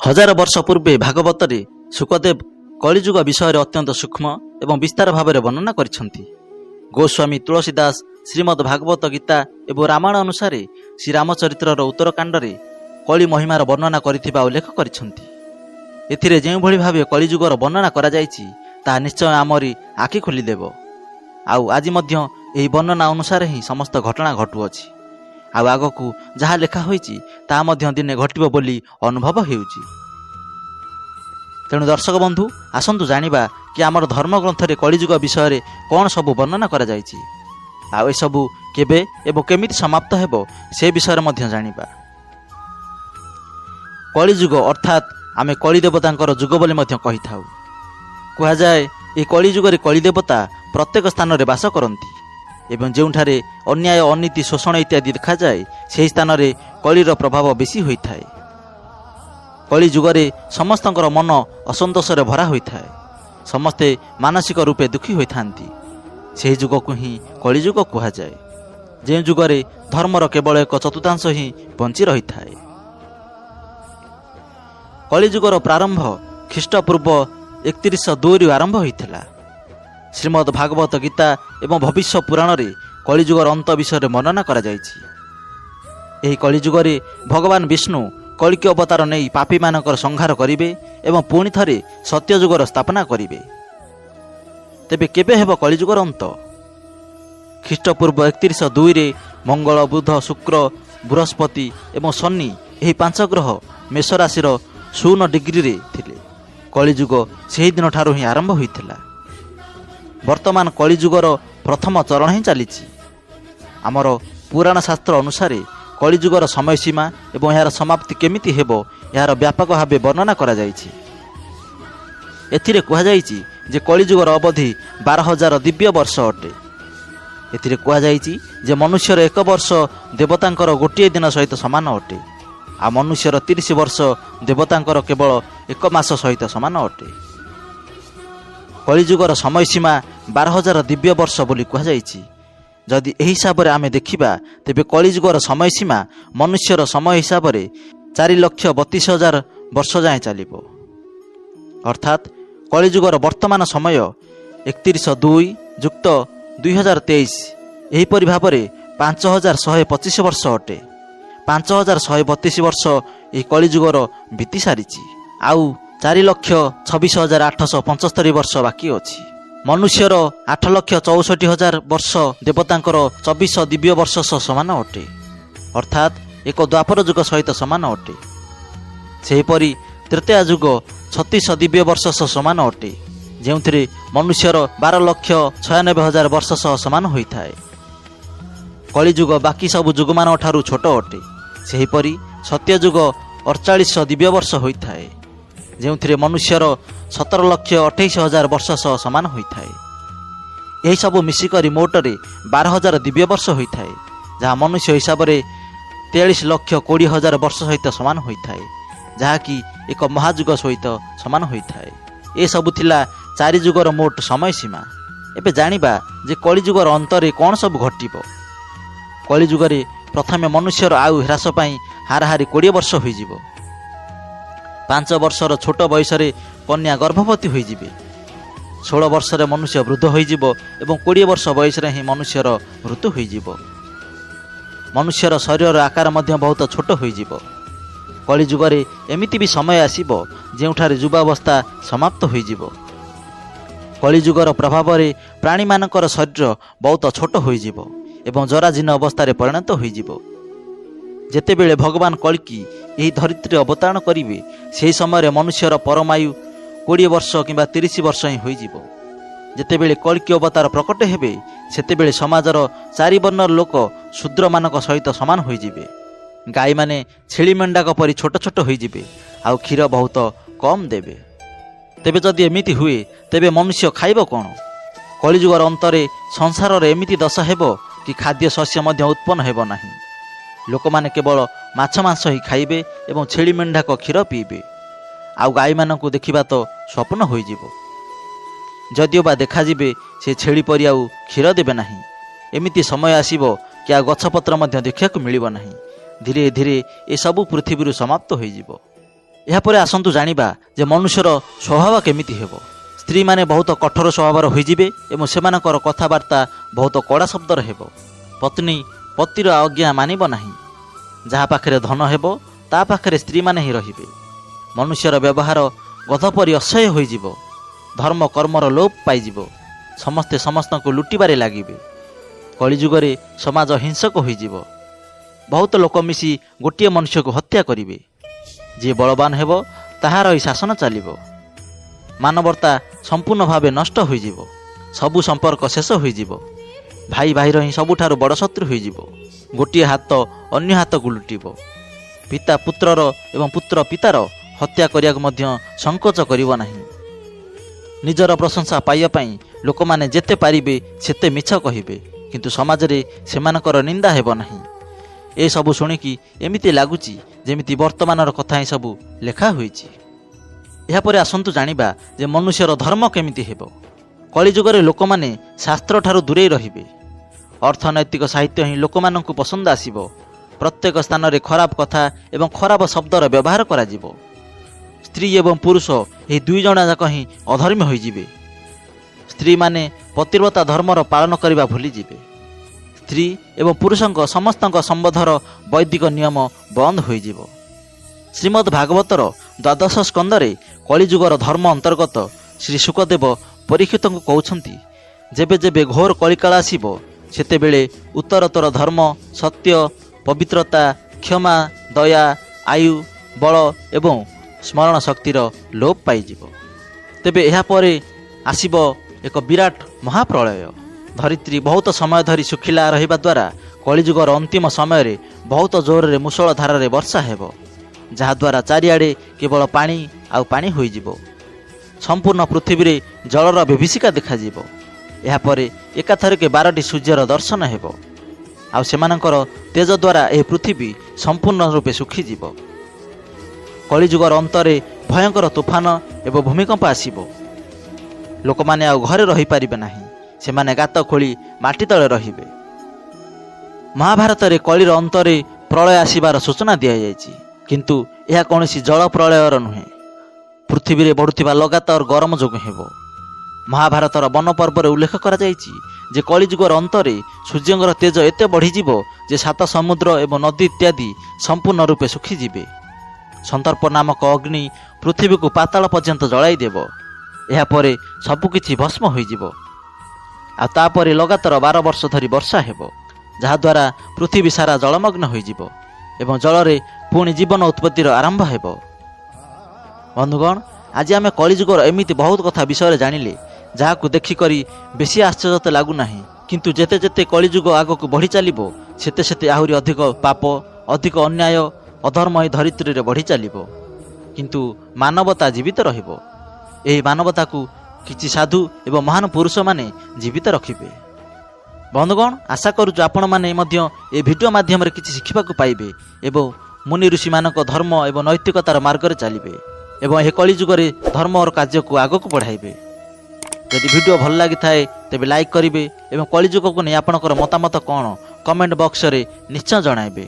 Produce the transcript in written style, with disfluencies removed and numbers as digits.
हजार वर्ष पूर्वे भागवतरे सुखदेव कलिजुग विषय अत्यंत सूक्ष्म एवं विस्तार भाव वर्णना करिसेंति। गोस्वामी तुलसीदास श्रीमद भागवत गीता एवं रामायण अनुसार श्री रामचरित्रर उत्तरकांड रे कली महिमार वर्णना करिथिबा उल्लेख करिसेंति। एथिरे जेउ भली भावे कलिजुगर वर्णना करा जायछि ता निश्चय आमरी आखि खोलिदेव। आउ आज मध्य एही वर्णना अनुसार ही समस्त घटना घटुअछि। आउ आगकू जहाँ लेखा होइछि ता मध्य दिने घटिबो बोली अनुभव हेउछि। तेणु दर्शक बंधु आसंतु जानिबा कि आमर धर्मग्रंथरे कलिजुग विषय कौन सबु वर्णना करा जायछि। आउ ए सबु केबे एवं केमिति समाप्त हेबो से विषय मध्य जानिबा। कलिजुग अर्थात आमे कली देवतांकर जुग बोली मध्य कहिथाउ। कुहा जाय ए कलिजुगरे कली देवता प्रत्येक स्थान रे वास करंती एवं जेउठारे अन्याय अनीति शोषण इत्यादि देखा जाए से स्थान रे कलिर प्रभाव बेसी होइथाए। कली जुगरे समस्तंकर मन असंतोषरे भरा होइथाए। समस्ते मानसिक रूपे दुखी होइथांती। से जुग को ही कलिजुग कुहा जाए। जे जुगरे धर्मर केवल एक चतुर्थांश ही बंची रहिथाए। कलिजुगर प्रारंभ ख्रीष्टपूर्व 3102 आरंभ होइथिला। श्रीमद भागवत गीता एवं भविष्य पुराण रे कलिजुगर अंत विषय वर्णना करा जायछि। एही कलिजुगरे भगवान विष्णु कलिकी अवतार नहीं पापी मानकर संहार करिवे एवं पुणी थरे सत्यजुगर स्थापना करिवे। तेबे केबे हेबो कलिजुगर अंत? ख्रीष्टपूर्व 3102 रे मंगल बुध शुक्र बृहस्पति एवं शनि एही 5 ग्रह मेष राशि 0 डिग्री रे थिले। कलिजुग सेही दिन ठारू ही आरंभ होइथिला। वर्तमान कलिजुगर प्रथम चरण ही चलीछि। आमर पुराण शास्त्र अनुसार कलिजुगर समय सीमा एवं यार समाप्ति केमिति हेबो यार व्यापक भावे वर्णना करा जायछि। एथिरे कुहा जायछि जे कलिजुगर अवधि 12,000 दिव्य वर्ष अटे। एथिरे कुहा जायछि जे मनुष्यर 1 वर्ष देवतांकर गोटिए दिन सहित समान अटे। आ मनुष्यर 30 वर्ष देवतांकर केवल 1 मास सहित समान अटे। कलिजुगर समय सीमा 12,000 दिव्य वर्ष बोली कुहा जायछि। जदि एही हिसाब रे आमे देखिबा तेबे कलिजुगर समय सीमा मनुष्यर समय हिसाब रे 4,32,000 वर्ष जाए चलिबो। अर्थात कलिजुगर वर्तमान समय 3102 युक्त 2023 एही परि भाव रे 5,125 वर्ष अटे। 5,132 वर्ष एही कलिजुगर बीती सारिछि। आउ 4,26,875 वर्ष बाकी अछि। मनुष्यर 8,64,000 वर्ष देवतांकर 24 दिव्य वर्ष समान अटे। अर्थात एक द्वापर युग सहित समान अटे। सेहीपरि तृतीय युग 36 दिव्य वर्ष समान अटे, जेउथिरे मनुष्यर 12,96,000 वर्ष समान होइथाए। कलिजुग बाकी सब युगमान ठारू छोट अटे। सेहीपरि सत्ययुग 48 दिव्य वर्ष होइथाए, जेउथिरे मनुष्यर 17,28,000 वर्ष समान होइथाए। एही सब मिसिकरी मोटरे 12,000 दिव्य वर्ष होइथाए, जहाँ मनुष्य हिसाब रे 43,20,000 वर्ष सहित समान होइथाए, जहाँ कि एक महाजुग सहित समान होइथाए। ए सब थिला 4 जुगर मोट समय सीमा। एबे जानिबा जे कलिजुगर अंतरे कौन सब घटिबो। कलिजुगरे प्रथमे मनुष्यर आयु ह्रास पई हाराहारी 20 वर्ष होइजिबो। 5 वर्षर छोट बयसरे कन्या गर्भवती होइजिबे। 16 वर्षरे मनुष्य वृद्ध होइजिबो एवं 20 वर्ष बयसरे ही मनुष्यर मृत्यु होइजिबो। मनुष्यर शरीर आकार मध्य बहुत छोट होइजिबो। कलिजुगरे एमिति भी समय आसीबो जेउठारे युवावस्था समाप्त होइजिबो। कलिजुगर प्रभाव रे प्राणी मानकर शरीर बहुत छोट होइजिबो एवं जराजीर्ण अवस्था परिणत होइजिबो। जेतेबेले भगवान कलिकी यही धरित्री अवतरण करिवे से समय मनुष्यर परमायु 20 वर्ष किंबा 30 वर्ष ही होइजिबो। जेतेबेले कलिकी अवतार प्रकट हेबे सेतेबेले समाजर 4 वर्णर लोक शूद्र मानक सहित समान होइजिबे। गाई माने छेली मेंढाक परि छोट छोट होइजिबे आउ क्षीर बहुत कम देबे। तेबे जदि एमिति हुए तेबे मनुष्य खाइबो कोन? कलिजुगर अंतरे संसार रे एमिति दशा हेबो कि खाद्य शस्य मध्य उत्पन्न हेबो नाही। लोक माने केवल माछ मांस ही खाइबे एवं छेली मेंढाक क्षीर पीबे। आउ गाई मानकु देखिबा तो स्वप्न होइजिबो। जदिओ बा देखा जिबे से छेली परि आउ क्षीर देबे नाही। एमिति समय आसीबो कि आ गछपत्र मध्य देखिବାକୁ मिलिबो नाही। धीरे धीरे ए सबु पृथ्वी समाप्त होइजिबो। ଏହାପରେ ଆସନ୍ତୁ ଜାଣିବା ଯେ ମନୁଷ୍ୟର ସ୍ୱଭାବ କେମିତି ହେବ। ସ୍ତ୍ରୀମାନେ ବହୁତ କଠୋର ସ୍ୱଭାବର ହୋଇଯିବେ ଏବଂ ସେମାନଙ୍କର କଥାବାର୍ତ୍ତା ବହୁତ କଡ଼ା ଶବ୍ଦର ହେବ। ପତ୍ନୀ ପତିର ଆଜ୍ଞା ମାନିବ ନାହିଁ। ଯାହା ପାଖରେ ଧନ ହେବ ତା ପାଖରେ ସ୍ତ୍ରୀମାନେ ହିଁ ରହିବେ। ମନୁଷ୍ୟର ବ୍ୟବହାର ଗଧ ପରି ଅସହ୍ୟ ହୋଇଯିବ। ଧର୍ମ କର୍ମର ଲୋପ ପାଇଯିବ। ସମସ୍ତେ ସମସ୍ତଙ୍କୁ ଲୁଟିବାରେ ଲାଗିବେ। କଳିଯୁଗରେ ସମାଜ ହିଂସକ ହୋଇଯିବ। ବହୁତ ଲୋକ ମିଶି ଗୋଟିଏ ମନୁଷ୍ୟକୁ ହତ୍ୟା କରିବେ। ଯିଏ ବଳବାନ ହେବ ତାହାର ଏହି ଶାସନ ଚାଲିବ। ମାନବତା ସମ୍ପୂର୍ଣ୍ଣ ଭାବେ ନଷ୍ଟ ହୋଇଯିବ। ସବୁ ସମ୍ପର୍କ ଶେଷ ହୋଇଯିବ। ଭାଇ ଭାଇର ହିଁ ସବୁଠାରୁ ବଡ଼ ଶତ୍ରୁ ହୋଇଯିବ। ଗୋଟିଏ ହାତ ଅନ୍ୟ ହାତକୁ ଲୁଟିବ। ପିତା ପୁତ୍ରର ଏବଂ ପୁତ୍ର ପିତାର ହତ୍ୟା କରିବାକୁ ମଧ୍ୟ ସଂକୋଚ କରିବ ନାହିଁ। ନିଜର ପ୍ରଶଂସା ପାଇବା ପାଇଁ ଲୋକମାନେ ଯେତେ ପାରିବେ ସେତେ ମିଛ କହିବେ, କିନ୍ତୁ ସମାଜରେ ସେମାନଙ୍କର ନିନ୍ଦା ହେବ ନାହିଁ। ଏସବୁ ଶୁଣିକି ଏମିତି ଲାଗୁଛି ଯେମିତି ବର୍ତ୍ତମାନର କଥା ହିଁ ସବୁ ଲେଖା ହୋଇଛି। ଏହାପରେ ଆସନ୍ତୁ ଜାଣିବା ଯେ ମନୁଷ୍ୟର ଧର୍ମ କେମିତି ହେବ। କଳିଯୁଗରେ ଲୋକମାନେ ଶାସ୍ତ୍ରଠାରୁ ଦୂରେଇ ରହିବେ। ଅର୍ଥନୈତିକ ସାହିତ୍ୟ ହିଁ ଲୋକମାନଙ୍କୁ ପସନ୍ଦ ଆସିବ। ପ୍ରତ୍ୟେକ ସ୍ଥାନରେ ଖରାପ କଥା ଏବଂ ଖରାପ ଶବ୍ଦର ବ୍ୟବହାର କରାଯିବ। ସ୍ତ୍ରୀ ଏବଂ ପୁରୁଷ ଏହି ଦୁଇ ଜଣ ଯାକ ହିଁ ଅଧର୍ମୀ ହୋଇଯିବେ। ସ୍ତ୍ରୀମାନେ ପତିବ୍ରତା ଧର୍ମର ପାଳନ କରିବା ଭୁଲିଯିବେ। ସ୍ତ୍ରୀ ଏବଂ ପୁରୁଷଙ୍କ ସମସ୍ତଙ୍କ ସମ୍ବନ୍ଧର ବୈଦିକ ନିୟମ ବନ୍ଦ ହୋଇଯିବ। ଶ୍ରୀମଦ୍ ଭାଗବତର ଦ୍ୱାଦଶ ସ୍କନ୍ଧରେ କଳିଯୁଗର ଧର୍ମ ଅନ୍ତର୍ଗତ ଶ୍ରୀ ଶୁକଦେବ ପରୀକ୍ଷିତଙ୍କୁ କହୁଛନ୍ତି, ଯେବେ ଯେବେ ଘୋର କଳିକାଳ ଆସିବ ସେତେବେଳେ ଉତ୍ତରୋତ୍ତର ଧର୍ମ, ସତ୍ୟ, ପବିତ୍ରତା, କ୍ଷମା, ଦୟା, ଆୟୁ, ବଳ ଏବଂ ସ୍ମରଣ ଶକ୍ତିର ଲୋପ ପାଇଯିବ। ତେବେ ଏହାପରେ ଆସିବ ଏକ ବିରାଟ ମହାପ୍ରଳୟ। ଧରିତ୍ରୀ ବହୁତ ସମୟ ଧରି ଶୁଖିଲା ରହିବା ଦ୍ୱାରା କଳିଯୁଗର ଅନ୍ତିମ ସମୟରେ ବହୁତ ଜୋରରେ ମୂଷଳ ଧାରାରେ ବର୍ଷା ହେବ, ଯାହାଦ୍ୱାରା ଚାରିଆଡ଼େ କେବଳ ପାଣି ଆଉ ପାଣି ହୋଇଯିବ। ସମ୍ପୂର୍ଣ୍ଣ ପୃଥିବୀରେ ଜଳର ବିଭୀଷିକା ଦେଖାଯିବ। ଏହାପରେ ଏକାଥରକେ 12ଟି ସୂର୍ଯ୍ୟର ଦର୍ଶନ ହେବ, ଆଉ ସେମାନଙ୍କର ତେଜ ଦ୍ୱାରା ଏହି ପୃଥିବୀ ସମ୍ପୂର୍ଣ୍ଣ ରୂପେ ଶୁଖିଯିବ। କଳିଯୁଗର ଅନ୍ତରେ ଭୟଙ୍କର ତୁଫାନ ଏବଂ ଭୂମିକମ୍ପ ଆସିବ। ଲୋକମାନେ ଆଉ ଘରେ ରହିପାରିବେ ନାହିଁ। ସେମାନେ ଗାତ ଖୋଳି ମାଟି ତଳେ ରହିବେ। ମହାଭାରତରେ କଳିର ଅନ୍ତରେ ପ୍ରଳୟ ଆସିବାର ସୂଚନା ଦିଆଯାଇଛି, କିନ୍ତୁ ଏହା କୌଣସି ଜଳ ପ୍ରଳୟର ନୁହେଁ। ପୃଥିବୀରେ ବଢ଼ୁଥିବା ଲଗାତାର ଗରମ ଯୋଗୁଁ ହେବ। ମହାଭାରତର ବନ ପର୍ବରେ ଉଲ୍ଲେଖ କରାଯାଇଛି ଯେ କଳିଯୁଗର ଅନ୍ତରେ ସୂର୍ଯ୍ୟଙ୍କର ତେଜ ଏତେ ବଢ଼ିଯିବ ଯେ 7 ସମୁଦ୍ର ଏବଂ ନଦୀ ଇତ୍ୟାଦି ସମ୍ପୂର୍ଣ୍ଣ ରୂପେ ଶୁଖିଯିବେ। ସନ୍ତର୍ପ ନାମକ ଅଗ୍ନି ପୃଥିବୀକୁ ପାତାଳ ପର୍ଯ୍ୟନ୍ତ ଜଳାଇ ଦେବ। ଏହାପରେ ସବୁକିଛି ଭସ୍ମ ହୋଇଯିବ। ଆଉ ତାପରେ ଲଗାତାର 12 ବର୍ଷ ଧରି ବର୍ଷା ହେବ, ଯାହାଦ୍ୱାରା ପୃଥିବୀ ସାରା ଜଳମଗ୍ନ ହୋଇଯିବ ଏବଂ ଜଳରେ ପୁଣି ଜୀବନ ଉତ୍ପତ୍ତିର ଆରମ୍ଭ ହେବ। ବନ୍ଧୁଗଣ, ଆଜି ଆମେ କଳିଯୁଗର ଏମିତି ବହୁତ କଥା ବିଷୟରେ ଜାଣିଲେ, ଯାହାକୁ ଦେଖିକରି ବେଶୀ ଆଶ୍ଚର୍ଯ୍ୟ ତ ଲାଗୁନାହିଁ। କିନ୍ତୁ ଯେତେ ଯେତେ କଳିଯୁଗ ଆଗକୁ ବଢ଼ି ଚାଲିବ ସେତେ ସେତେ ଆହୁରି ଅଧିକ ପାପ, ଅଧିକ ଅନ୍ୟାୟ, ଅଧର୍ମ ଏହି ଧରିତ୍ରୀରେ ବଢ଼ି ଚାଲିବ। କିନ୍ତୁ ମାନବତା ଜୀବିତ ରହିବ। ଏହି ମାନବତାକୁ କିଛି ସାଧୁ ଏବଂ ମହାନ ପୁରୁଷମାନେ ଜୀବିତ ରଖିବେ। ବନ୍ଧୁଗଣ, ଆଶା କରୁଛୁ ଆପଣମାନେ ମଧ୍ୟ ଏହି ଭିଡ଼ିଓ ମାଧ୍ୟମରେ କିଛି ଶିଖିବାକୁ ପାଇବେ ଏବଂ ମୁନି ଋଷିମାନଙ୍କ ଧର୍ମ ଏବଂ ନୈତିକତାର ମାର୍ଗରେ ଚାଲିବେ ଏବଂ ଏହି କଳିଯୁଗରେ ଧର୍ମର କାର୍ଯ୍ୟକୁ ଆଗକୁ ବଢ଼ାଇବେ। ଯଦି ଭିଡ଼ିଓ ଭଲ ଲାଗିଥାଏ ତେବେ ଲାଇକ୍ କରିବେ ଏବଂ କଳିଯୁଗକୁ ନେଇ ଆପଣଙ୍କର ମତାମତ କ'ଣ କମେଣ୍ଟ ବକ୍ସରେ ନିଶ୍ଚୟ ଜଣାଇବେ।